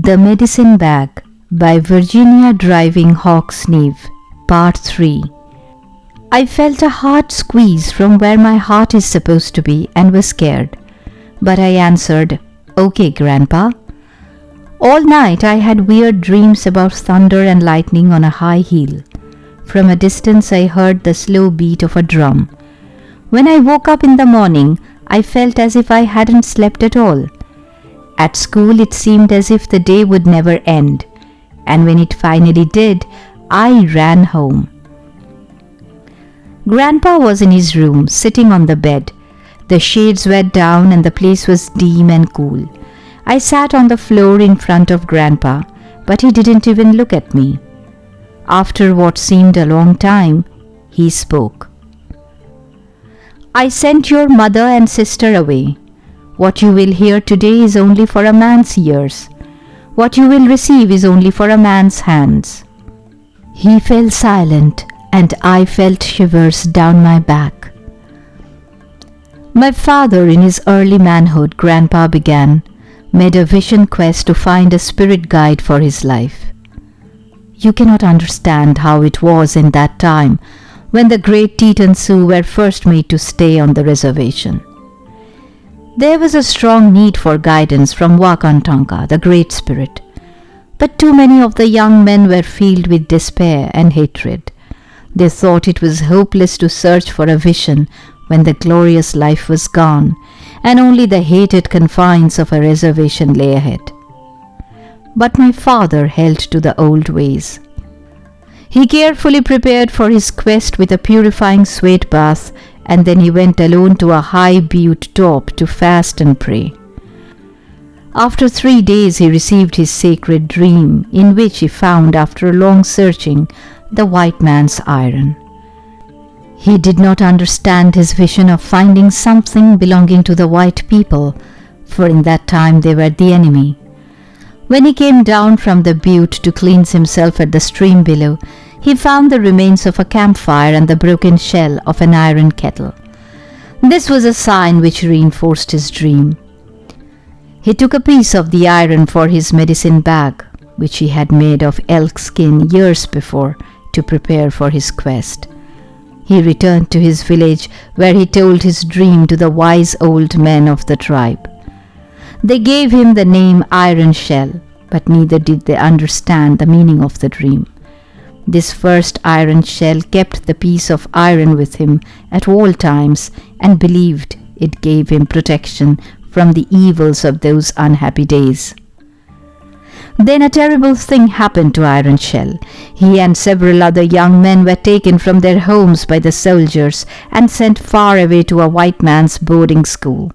The Medicine Bag by Virginia Driving Hawk Sneve, Part 3. I felt a hard squeeze from where my heart is supposed to be and was scared. But I answered, "Okay, Grandpa." All night I had weird dreams about thunder and lightning on a high hill. From a distance I heard the slow beat of a drum. When I woke up in the morning, I felt as if I hadn't slept at all. At school it seemed as if the day would never end, and when it finally did, I ran home. Grandpa was in his room, sitting on the bed. The shades were down and the place was dim and cool. I sat on the floor in front of Grandpa, but he didn't even look at me. After what seemed a long time, he spoke. "I sent your mother and sister away. What you will hear today is only for a man's ears. What you will receive is only for a man's hands." He fell silent, and I felt shivers down my back. My father, in his early manhood, Grandpa began, made a vision quest to find a spirit guide for his life. You cannot understand how it was in that time when the great Teton Sioux were first made to stay on the reservation. There was a strong need for guidance from Wakantanka, the Great Spirit, but too many of the young men were filled with despair and hatred. They thought it was hopeless to search for a vision when the glorious life was gone, and only the hated confines of a reservation lay ahead. But my father held to the old ways. He carefully prepared for his quest with a purifying sweat bath, and then he went alone to a high butte top to fast and pray. After 3 days he received his sacred dream, in which he found, after long searching, the white man's iron. He did not understand his vision of finding something belonging to the white people, for in that time they were the enemy. When he came down from the butte to cleanse himself at the stream below, he found the remains of a campfire and the broken shell of an iron kettle. This was a sign which reinforced his dream. He took a piece of the iron for his medicine bag, which he had made of elk skin years before, to prepare for his quest. He returned to his village, where he told his dream to the wise old men of the tribe. They gave him the name Iron Shell, but neither did they understand the meaning of the dream. This first iron shell kept the piece of iron with him at all times and believed it gave him protection from the evils of those unhappy days. Then a terrible thing happened to Iron Shell. He and several other young men were taken from their homes by the soldiers and sent far away to a white man's boarding school.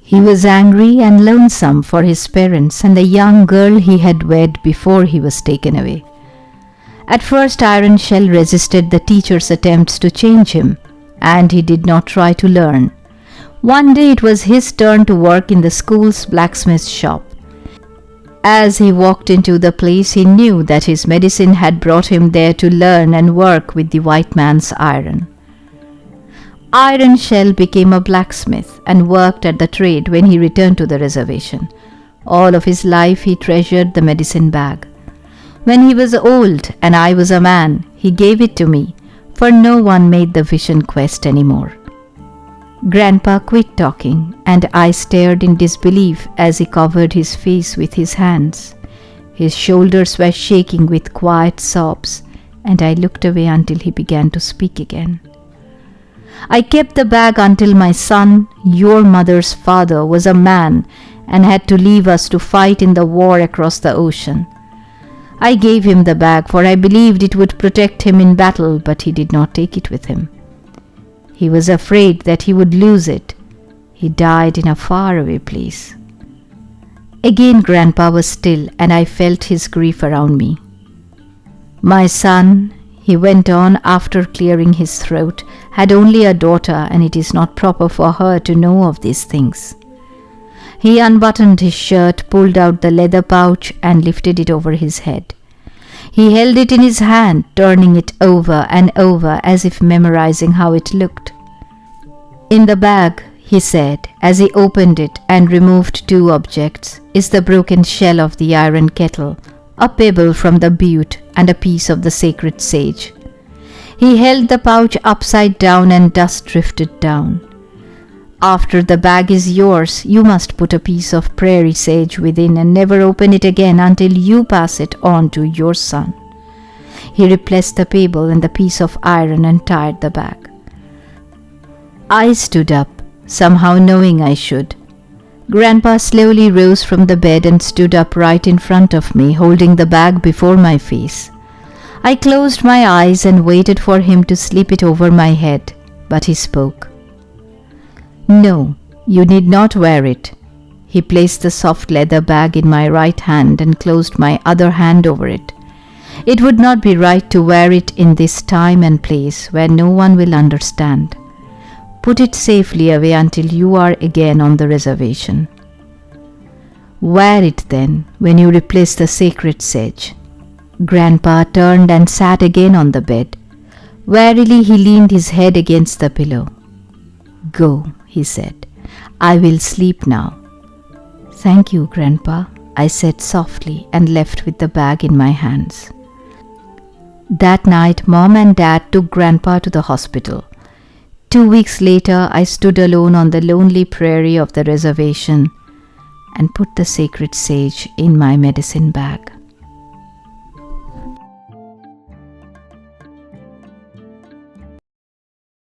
He was angry and lonesome for his parents and the young girl he had wed before he was taken away. At first Iron Shell resisted the teacher's attempts to change him, and he did not try to learn. One day it was his turn to work in the school's blacksmith shop. As he walked into the place, he knew that his medicine had brought him there to learn and work with the white man's iron. Iron Shell became a blacksmith and worked at the trade when he returned to the reservation. All of his life he treasured the medicine bag. When he was old and I was a man, he gave it to me, for no one made the vision quest anymore. Grandpa quit talking, and I stared in disbelief as he covered his face with his hands. His shoulders were shaking with quiet sobs, and I looked away until he began to speak again. "I kept the bag until my son, your mother's father, was a man and had to leave us to fight in the war across the ocean. I gave him the bag, for I believed it would protect him in battle, but he did not take it with him. He was afraid that he would lose it. He died in a faraway place." Again Grandpa was still, and I felt his grief around me. "My son," he went on after clearing his throat, "had only a daughter, and it is not proper for her to know of these things." He unbuttoned his shirt, pulled out the leather pouch, and lifted it over his head. He held it in his hand, turning it over and over as if memorizing how it looked. In the bag, he said as he opened it and removed two objects, is the broken shell of the iron kettle, a pebble from the butte, and a piece of the sacred sage. He held the pouch upside down and dust drifted down. After the bag is yours, you must put a piece of prairie sage within and never open it again until you pass it on to your son. He replaced the pebble and the piece of iron and tied the bag. I stood up, somehow knowing I should. Grandpa slowly rose from the bed and stood up right in front of me, holding the bag before my face. I closed my eyes and waited for him to slip it over my head, but he spoke. No, you need not wear it. He placed the soft leather bag in my right hand and closed my other hand over it. It would not be right to wear it in this time and place where no one will understand. Put it safely away until you are again on the reservation. Wear it then when you replace the sacred sage. Grandpa turned and sat again on the bed. Wearily he leaned his head against the pillow. Go, he said. I will sleep now. Thank you, Grandpa, I said softly and left with the bag in my hands. That night, Mom and Dad took Grandpa to the hospital. 2 weeks later, I stood alone on the lonely prairie of the reservation and put the sacred sage in my medicine bag.